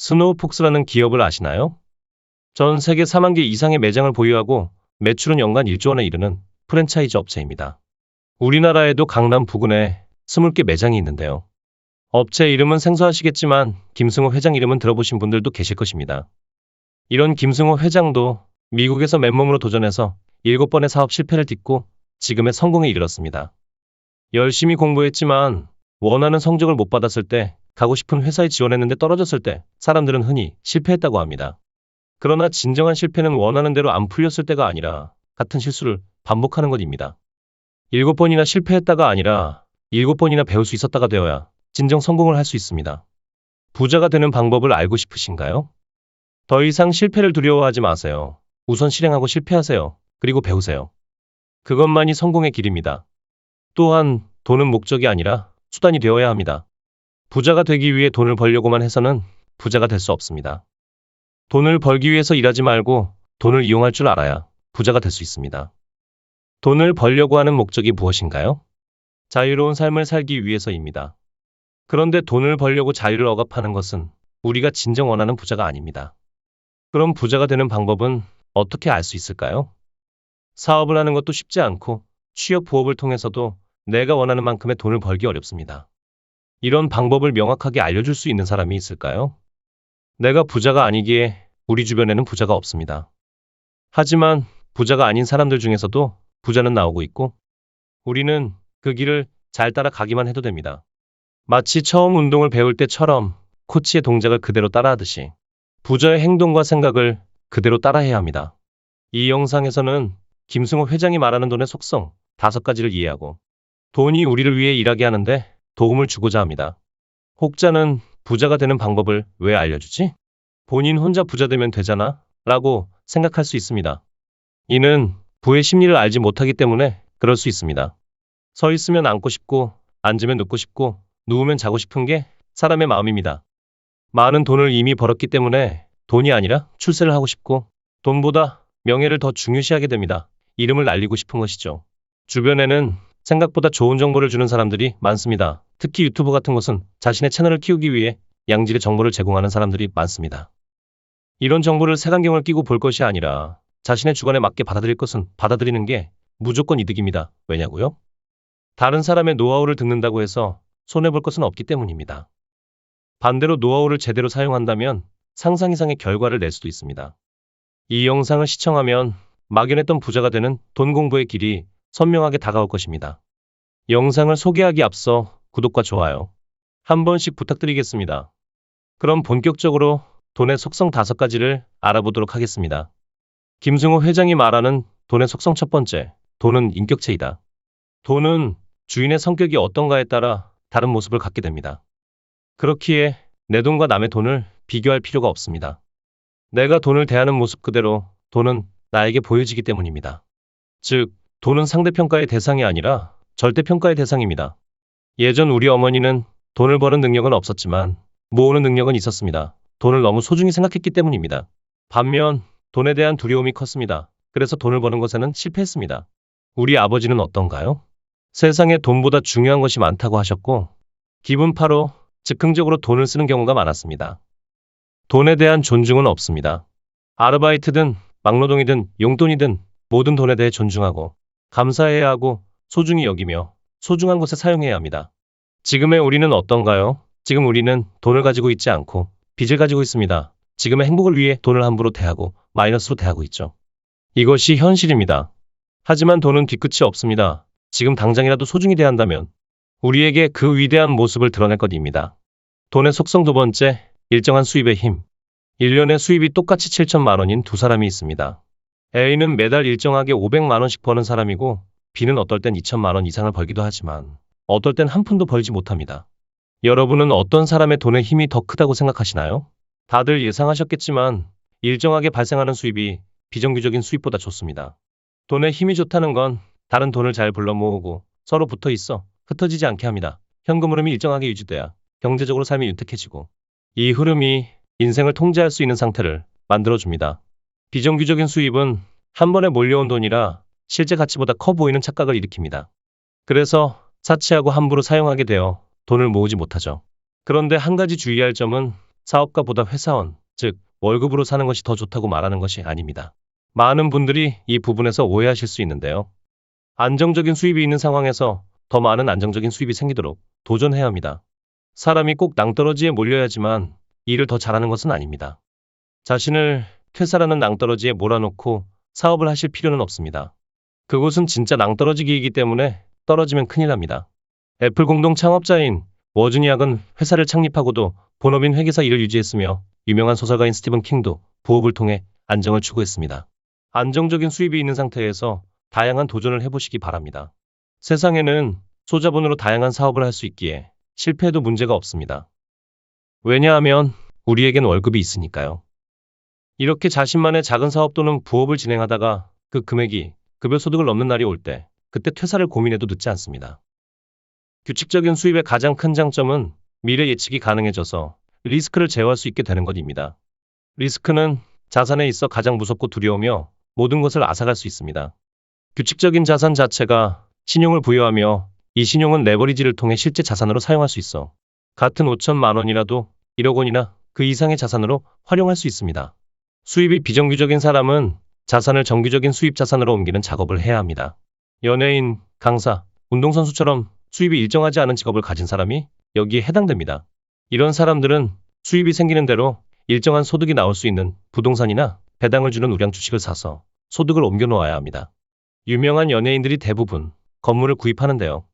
스노우폭스라는 기업을 아시나요? 전 세계 4만 개 이상의 매장을 보유하고 매출은 연간 1조 원에 이르는 프랜차이즈 업체입니다. 우리나라에도 강남 부근에 20개 매장이 있는데요. 업체 이름은 생소하시겠지만 김승호 회장 이름은 들어보신 분들도 계실 것입니다. 이런 김승호 회장도 미국에서 맨몸으로 도전해서 7번의 사업 실패를 딛고 지금의 성공에 이르렀습니다. 열심히 공부했지만 원하는 성적을 못 받았을 때, 가고 싶은 회사에 지원했는데 떨어졌을 때 사람들은 흔히 실패했다고 합니다. 그러나 진정한 실패는 원하는 대로 안 풀렸을 때가 아니라 같은 실수를 반복하는 것입니다. 7번이나 실패했다가 아니라 7번이나 배울 수 있었다가 되어야 진정 성공을 할 수 있습니다. 부자가 되는 방법을 알고 싶으신가요? 더 이상 실패를 두려워하지 마세요. 우선 실행하고 실패하세요. 그리고 배우세요. 그것만이 성공의 길입니다. 또한 돈은 목적이 아니라 수단이 되어야 합니다. 부자가 되기 위해 돈을 벌려고만 해서는 부자가 될 수 없습니다. 돈을 벌기 위해서 일하지 말고 돈을 이용할 줄 알아야 부자가 될 수 있습니다. 돈을 벌려고 하는 목적이 무엇인가요? 자유로운 삶을 살기 위해서입니다. 그런데 돈을 벌려고 자유를 억압하는 것은 우리가 진정 원하는 부자가 아닙니다. 그럼 부자가 되는 방법은 어떻게 알 수 있을까요? 사업을 하는 것도 쉽지 않고 취업 부업을 통해서도 내가 원하는 만큼의 돈을 벌기 어렵습니다. 이런 방법을 명확하게 알려줄 수 있는 사람이 있을까요? 내가 부자가 아니기에 우리 주변에는 부자가 없습니다. 하지만 부자가 아닌 사람들 중에서도 부자는 나오고 있고 우리는 그 길을 잘 따라가기만 해도 됩니다. 마치 처음 운동을 배울 때처럼 코치의 동작을 그대로 따라하듯이 부자의 행동과 생각을 그대로 따라해야 합니다. 이 영상에서는 김승호 회장이 말하는 돈의 속성 5가지를 이해하고 돈이 우리를 위해 일하게 하는데 도움을 주고자 합니다. 혹자는 부자가 되는 방법을 왜 알려주지? 본인 혼자 부자 되면 되잖아 라고 생각할 수 있습니다. 이는 부의 심리를 알지 못하기 때문에 그럴 수 있습니다. 서 있으면 앉고 싶고 앉으면 눕고 싶고 누우면 자고 싶은 게 사람의 마음입니다. 많은 돈을 이미 벌었기 때문에 돈이 아니라 출세를 하고 싶고 돈보다 명예를 더 중요시하게 됩니다. 이름을 날리고 싶은 것이죠. 주변에는 생각보다 좋은 정보를 주는 사람들이 많습니다. 특히 유튜브 같은 곳은 자신의 채널을 키우기 위해 양질의 정보를 제공하는 사람들이 많습니다. 이런 정보를 색안경을 끼고 볼 것이 아니라 자신의 주관에 맞게 받아들일 것은 받아들이는 게 무조건 이득입니다. 왜냐고요? 다른 사람의 노하우를 듣는다고 해서 손해볼 것은 없기 때문입니다. 반대로 노하우를 제대로 사용한다면 상상 이상의 결과를 낼 수도 있습니다. 이 영상을 시청하면 막연했던 부자가 되는 돈 공부의 길이 선명하게 다가올 것입니다. 영상을 소개하기 앞서 구독과 좋아요 한 번씩 부탁드리겠습니다. 그럼 본격적으로 돈의 속성 5가지를 알아보도록 하겠습니다. 김승호 회장이 말하는 돈의 속성 첫 번째, 돈은 인격체이다. 돈은 주인의 성격이 어떤가에 따라 다른 모습을 갖게 됩니다. 그렇기에 내 돈과 남의 돈을 비교할 필요가 없습니다. 내가 돈을 대하는 모습 그대로 돈은 나에게 보여지기 때문입니다. 즉, 돈은 상대평가의 대상이 아니라 절대평가의 대상입니다. 예전 우리 어머니는 돈을 버는 능력은 없었지만 모으는 능력은 있었습니다. 돈을 너무 소중히 생각했기 때문입니다. 반면 돈에 대한 두려움이 컸습니다. 그래서 돈을 버는 것에는 실패했습니다. 우리 아버지는 어떤가요? 세상에 돈보다 중요한 것이 많다고 하셨고 기분파로 즉흥적으로 돈을 쓰는 경우가 많았습니다. 돈에 대한 존중은 없습니다. 아르바이트든 막노동이든 용돈이든 모든 돈에 대해 존중하고 감사해야 하고 소중히 여기며 소중한 곳에 사용해야 합니다. 지금의 우리는 어떤가요? 지금 우리는 돈을 가지고 있지 않고 빚을 가지고 있습니다. 지금의 행복을 위해 돈을 함부로 대하고 마이너스로 대하고 있죠. 이것이 현실입니다. 하지만 돈은 뒤끝이 없습니다. 지금 당장이라도 소중히 대한다면 우리에게 그 위대한 모습을 드러낼 것입니다. 돈의 속성 2번째, 일정한 수입의 힘. 1년에 수입이 똑같이 7천만 원인 두 사람이 있습니다. A는 매달 일정하게 500만 원씩 버는 사람이고 B는 어떨 땐 2천만 원 이상을 벌기도 하지만 어떨 땐 한 푼도 벌지 못합니다. 여러분은 어떤 사람의 돈의 힘이 더 크다고 생각하시나요? 다들 예상하셨겠지만 일정하게 발생하는 수입이 비정규적인 수입보다 좋습니다. 돈의 힘이 좋다는 건 다른 돈을 잘 불러 모으고 서로 붙어 있어 흩어지지 않게 합니다. 현금 흐름이 일정하게 유지돼야 경제적으로 삶이 윤택해지고 이 흐름이 인생을 통제할 수 있는 상태를 만들어줍니다. 비정규적인 수입은 한 번에 몰려온 돈이라 실제 가치보다 커 보이는 착각을 일으킵니다. 그래서 사치하고 함부로 사용하게 되어 돈을 모으지 못하죠. 그런데 한 가지 주의할 점은 사업가보다 회사원, 즉 월급으로 사는 것이 더 좋다고 말하는 것이 아닙니다. 많은 분들이 이 부분에서 오해하실 수 있는데요. 안정적인 수입이 있는 상황에서 더 많은 안정적인 수입이 생기도록 도전해야 합니다. 사람이 꼭 낭떠러지에 몰려야지만 일을 더 잘하는 것은 아닙니다. 자신을 퇴사라는 낭떠러지에 몰아놓고 사업을 하실 필요는 없습니다. 그곳은 진짜 낭떠러지기이기 때문에 떨어지면 큰일 납니다. 애플 공동 창업자인 워즈니악은 회사를 창립하고도 본업인 회계사 일을 유지했으며 유명한 소설가인 스티븐 킹도 부업을 통해 안정을 추구했습니다. 안정적인 수입이 있는 상태에서 다양한 도전을 해보시기 바랍니다. 세상에는 소자본으로 다양한 사업을 할 수 있기에 실패해도 문제가 없습니다. 왜냐하면 우리에겐 월급이 있으니까요. 이렇게 자신만의 작은 사업 또는 부업을 진행하다가 그 금액이 급여 소득을 넘는 날이 올 때 그때 퇴사를 고민해도 늦지 않습니다. 규칙적인 수입의 가장 큰 장점은 미래 예측이 가능해져서 리스크를 제어할 수 있게 되는 것입니다. 리스크는 자산에 있어 가장 무섭고 두려우며 모든 것을 앗아갈 수 있습니다. 규칙적인 자산 자체가 신용을 부여하며 이 신용은 레버리지를 통해 실제 자산으로 사용할 수 있어 같은 5천만 원이라도 1억 원이나 그 이상의 자산으로 활용할 수 있습니다. 수입이 비정규적인 사람은 자산을 정규적인 수입 자산으로 옮기는 작업을 해야 합니다. 연예인, 강사, 운동선수처럼 수입이 일정하지 않은 직업을 가진 사람이 여기에 해당됩니다. 이런 사람들은 수입이 생기는 대로 일정한 소득이 나올 수 있는 부동산이나 배당을 주는 우량 주식을 사서 소득을 옮겨 놓아야 합니다. 유명한 연예인들이 대부분 건물을 구입하는데요.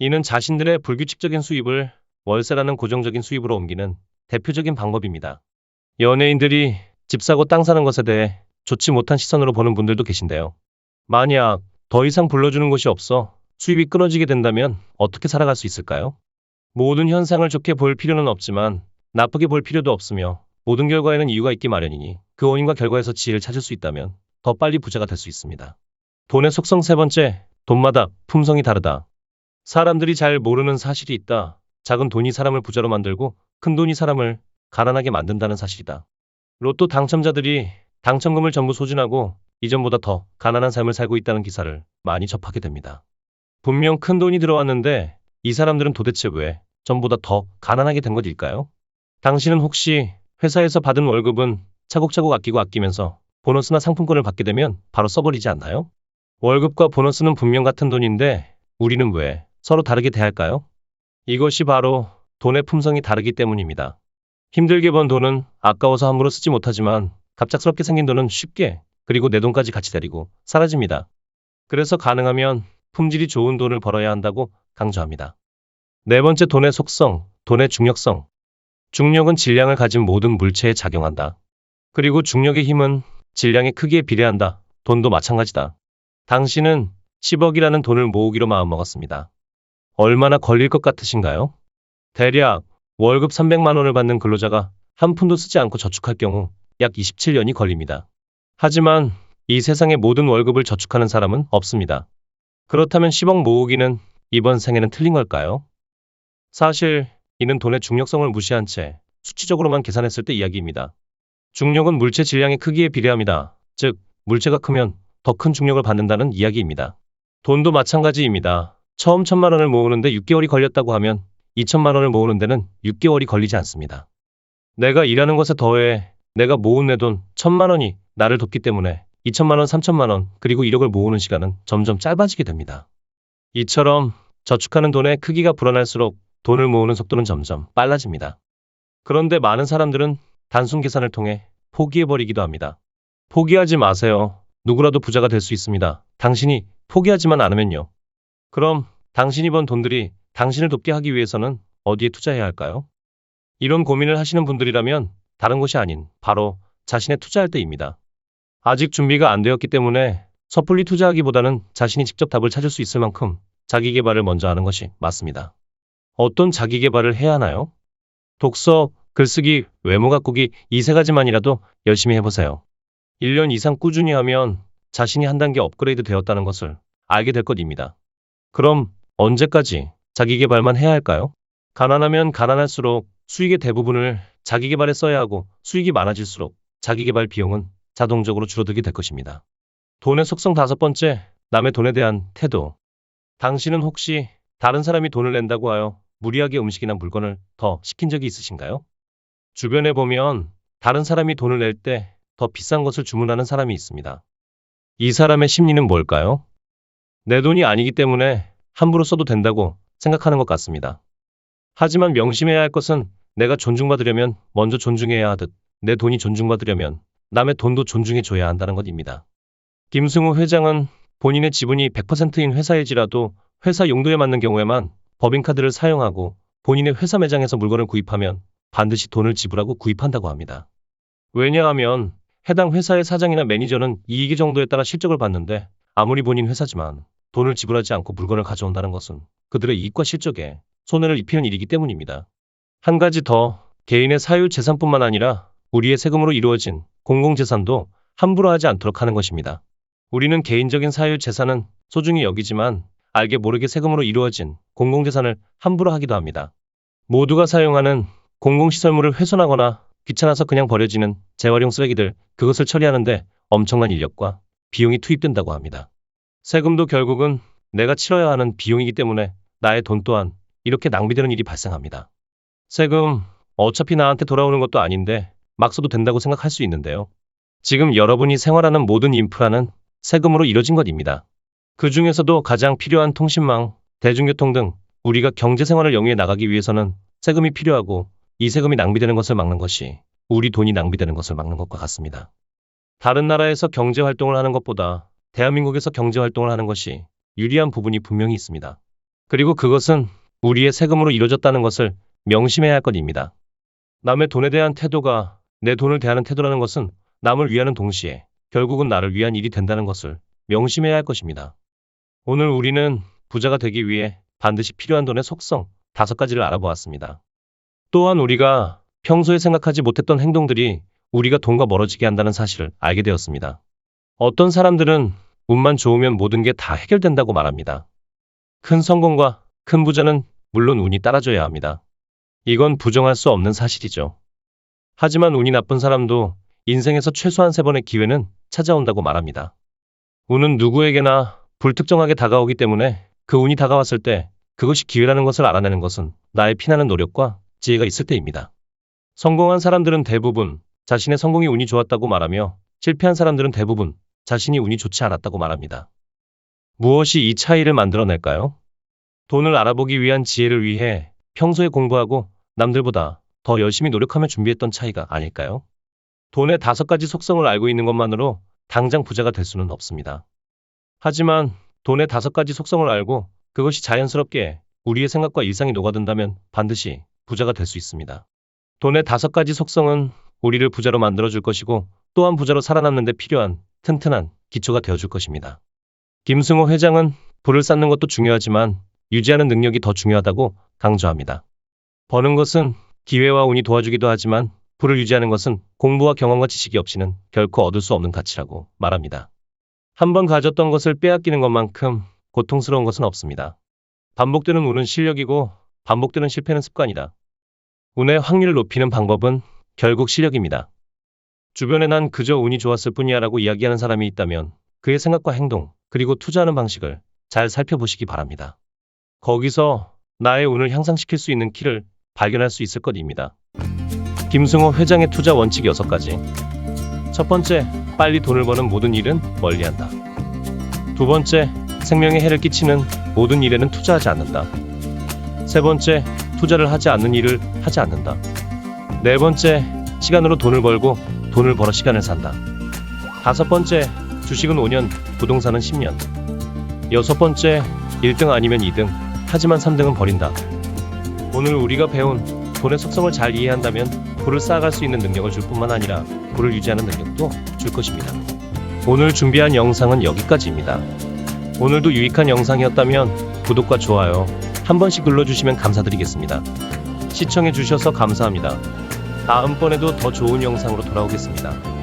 이는 자신들의 불규칙적인 수입을 월세라는 고정적인 수입으로 옮기는 대표적인 방법입니다. 연예인들이 집 사고 땅 사는 것에 대해 좋지 못한 시선으로 보는 분들도 계신데요. 만약 더 이상 불러주는 곳이 없어 수입이 끊어지게 된다면 어떻게 살아갈 수 있을까요? 모든 현상을 좋게 볼 필요는 없지만 나쁘게 볼 필요도 없으며 모든 결과에는 이유가 있기 마련이니 그 원인과 결과에서 지혜를 찾을 수 있다면 더 빨리 부자가 될 수 있습니다. 돈의 속성 세 번째, 돈마다 품성이 다르다. 사람들이 잘 모르는 사실이 있다. 작은 돈이 사람을 부자로 만들고 큰 돈이 사람을 가난하게 만든다는 사실이다. 로또 당첨자들이 당첨금을 전부 소진하고 이전보다 더 가난한 삶을 살고 있다는 기사를 많이 접하게 됩니다. 분명 큰 돈이 들어왔는데 이 사람들은 도대체 왜 전보다 더 가난하게 된 것일까요? 당신은 혹시 회사에서 받은 월급은 차곡차곡 아끼고 아끼면서 보너스나 상품권을 받게 되면 바로 써버리지 않나요? 월급과 보너스는 분명 같은 돈인데 우리는 왜 서로 다르게 대할까요? 이것이 바로 돈의 품성이 다르기 때문입니다. 힘들게 번 돈은 아까워서 함부로 쓰지 못하지만 갑작스럽게 생긴 돈은 쉽게 그리고 내 돈까지 같이 데리고 사라집니다. 그래서 가능하면 품질이 좋은 돈을 벌어야 한다고 강조합니다. 네 번째, 돈의 속성, 돈의 중력성. 중력은 질량을 가진 모든 물체에 작용한다. 그리고 중력의 힘은 질량의 크기에 비례한다. 돈도 마찬가지다. 당신은 10억이라는 돈을 모으기로 마음먹었습니다. 얼마나 걸릴 것 같으신가요? 대략 월급 300만 원을 받는 근로자가 한 푼도 쓰지 않고 저축할 경우 약 27년이 걸립니다. 하지만 이 세상의 모든 월급을 저축하는 사람은 없습니다. 그렇다면 10억 모으기는 이번 생에는 틀린 걸까요? 사실 이는 돈의 중력성을 무시한 채 수치적으로만 계산했을 때 이야기입니다. 중력은 물체 질량의 크기에 비례합니다. 즉, 물체가 크면 더 큰 중력을 받는다는 이야기입니다. 돈도 마찬가지입니다. 처음 1,000만 원을 모으는데 6개월이 걸렸다고 하면 2,000만 원을 모으는 데는 6개월이 걸리지 않습니다. 내가 일하는 것에 더해 내가 모은 내 돈 1,000만 원이 나를 돕기 때문에 2,000만 원, 3,000만 원, 그리고 1억을 모으는 시간은 점점 짧아지게 됩니다. 이처럼 저축하는 돈의 크기가 불어날수록 돈을 모으는 속도는 점점 빨라집니다. 그런데 많은 사람들은 단순 계산을 통해 포기해버리기도 합니다. 포기하지 마세요. 누구라도 부자가 될 수 있습니다. 당신이 포기하지만 않으면요. 그럼 당신이 번 돈들이 당신을 돕게 하기 위해서는 어디에 투자해야 할까요? 이런 고민을 하시는 분들이라면 다른 곳이 아닌 바로 자신의 투자할 때입니다. 아직 준비가 안 되었기 때문에 섣불리 투자하기보다는 자신이 직접 답을 찾을 수 있을 만큼 자기 개발을 먼저 하는 것이 맞습니다. 어떤 자기 개발을 해야 하나요? 독서, 글쓰기, 외모 가꾸기 이 세 가지만이라도 열심히 해보세요. 1년 이상 꾸준히 하면 자신이 한 단계 업그레이드 되었다는 것을 알게 될 것입니다. 그럼 언제까지 자기 개발만 해야 할까요? 가난하면 가난할수록 수익의 대부분을 자기 개발에 써야 하고 수익이 많아질수록 자기 개발 비용은 자동적으로 줄어들게 될 것입니다. 돈의 속성 다섯 번째, 남의 돈에 대한 태도. 당신은 혹시 다른 사람이 돈을 낸다고 하여 무리하게 음식이나 물건을 더 시킨 적이 있으신가요? 주변에 보면 다른 사람이 돈을 낼 때 더 비싼 것을 주문하는 사람이 있습니다. 이 사람의 심리는 뭘까요? 내 돈이 아니기 때문에 함부로 써도 된다고 생각하는 것 같습니다. 하지만 명심해야 할 것은 내가 존중받으려면 먼저 존중해야 하듯 내 돈이 존중받으려면 남의 돈도 존중해줘야 한다는 것입니다. 김승우 회장은 본인의 지분이 100%인 회사일지라도 회사 용도에 맞는 경우에만 법인카드를 사용하고 본인의 회사 매장에서 물건을 구입하면 반드시 돈을 지불하고 구입한다고 합니다. 왜냐하면 해당 회사의 사장이나 매니저는 이익의 정도에 따라 실적을 받는데 아무리 본인 회사지만 돈을 지불하지 않고 물건을 가져온다는 것은 그들의 이익과 실적에 손해를 입히는 일이기 때문입니다. 한 가지 더, 개인의 사유 재산뿐만 아니라 우리의 세금으로 이루어진 공공재산도 함부로 하지 않도록 하는 것입니다. 우리는 개인적인 사유 재산은 소중히 여기지만 알게 모르게 세금으로 이루어진 공공재산을 함부로 하기도 합니다. 모두가 사용하는 공공시설물을 훼손하거나 귀찮아서 그냥 버려지는 재활용 쓰레기들, 그것을 처리하는데 엄청난 인력과 비용이 투입된다고 합니다. 세금도 결국은 내가 치러야 하는 비용이기 때문에 나의 돈 또한 이렇게 낭비되는 일이 발생합니다. 세금, 어차피 나한테 돌아오는 것도 아닌데 막 써도 된다고 생각할 수 있는데요. 지금 여러분이 생활하는 모든 인프라는 세금으로 이뤄진 것입니다. 그 중에서도 가장 필요한 통신망, 대중교통 등 우리가 경제생활을 영위해 나가기 위해서는 세금이 필요하고 이 세금이 낭비되는 것을 막는 것이 우리 돈이 낭비되는 것을 막는 것과 같습니다. 다른 나라에서 경제활동을 하는 것보다 대한민국에서 경제활동을 하는 것이 유리한 부분이 분명히 있습니다. 그리고 그것은 우리의 세금으로 이루어졌다는 것을 명심해야 할 것입니다. 남의 돈에 대한 태도가 내 돈을 대하는 태도라는 것은 남을 위하는 동시에 결국은 나를 위한 일이 된다는 것을 명심해야 할 것입니다. 오늘 우리는 부자가 되기 위해 반드시 필요한 돈의 속성 5가지를 알아보았습니다. 또한 우리가 평소에 생각하지 못했던 행동들이 우리가 돈과 멀어지게 한다는 사실을 알게 되었습니다. 어떤 사람들은 운만 좋으면 모든 게 다 해결된다고 말합니다. 큰 성공과 큰 부자는 물론 운이 따라줘야 합니다. 이건 부정할 수 없는 사실이죠. 하지만 운이 나쁜 사람도 인생에서 최소한 3번의 기회는 찾아온다고 말합니다. 운은 누구에게나 불특정하게 다가오기 때문에 그 운이 다가왔을 때 그것이 기회라는 것을 알아내는 것은 나의 피나는 노력과 지혜가 있을 때입니다. 성공한 사람들은 대부분 자신의 성공이 운이 좋았다고 말하며 실패한 사람들은 대부분 자신이 운이 좋지 않았다고 말합니다. 무엇이 이 차이를 만들어낼까요? 돈을 알아보기 위한 지혜를 위해 평소에 공부하고 남들보다 더 열심히 노력하며 준비했던 차이가 아닐까요? 돈의 5가지 속성을 알고 있는 것만으로 당장 부자가 될 수는 없습니다. 하지만 돈의 5가지 속성을 알고 그것이 자연스럽게 우리의 생각과 일상에 녹아든다면 반드시 부자가 될 수 있습니다. 돈의 5가지 속성은 우리를 부자로 만들어줄 것이고 또한 부자로 살아남는 데 필요한 튼튼한 기초가 되어줄 것입니다. 김승호 회장은 부를 쌓는 것도 중요하지만 유지하는 능력이 더 중요하다고 강조합니다. 버는 것은 기회와 운이 도와주기도 하지만 부를 유지하는 것은 공부와 경험과 지식이 없이는 결코 얻을 수 없는 가치라고 말합니다. 한번 가졌던 것을 빼앗기는 것만큼 고통스러운 것은 없습니다. 반복되는 운은 실력이고 반복되는 실패는 습관이다. 운의 확률을 높이는 방법은 결국 실력입니다. 주변에 난 그저 운이 좋았을 뿐이야 라고 이야기하는 사람이 있다면 그의 생각과 행동 그리고 투자하는 방식을 잘 살펴보시기 바랍니다. 거기서 나의 운을 향상시킬 수 있는 키를 발견할 수 있을 것입니다. 김승호 회장의 투자 원칙 6가지. 첫 번째, 빨리 돈을 버는 모든 일은 멀리한다. 두 번째, 생명에 해를 끼치는 모든 일에는 투자하지 않는다. 세 번째, 투자를 하지 않는 일을 하지 않는다. 네 번째, 시간으로 돈을 벌고 돈을 벌어 시간을 산다. 5번째, 주식은 5년, 부동산은 10년. 6번째, 1등 아니면 2등, 하지만 3등은 버린다. 오늘 우리가 배운 돈의 속성을 잘 이해한다면 부를 쌓아갈 수 있는 능력을 줄 뿐만 아니라 부를 유지하는 능력도 줄 것입니다. 오늘 준비한 영상은 여기까지입니다. 오늘도 유익한 영상이었다면 구독과 좋아요 한 번씩 눌러주시면 감사드리겠습니다. 시청해주셔서 감사합니다. 다음번에도 더 좋은 영상으로 돌아오겠습니다.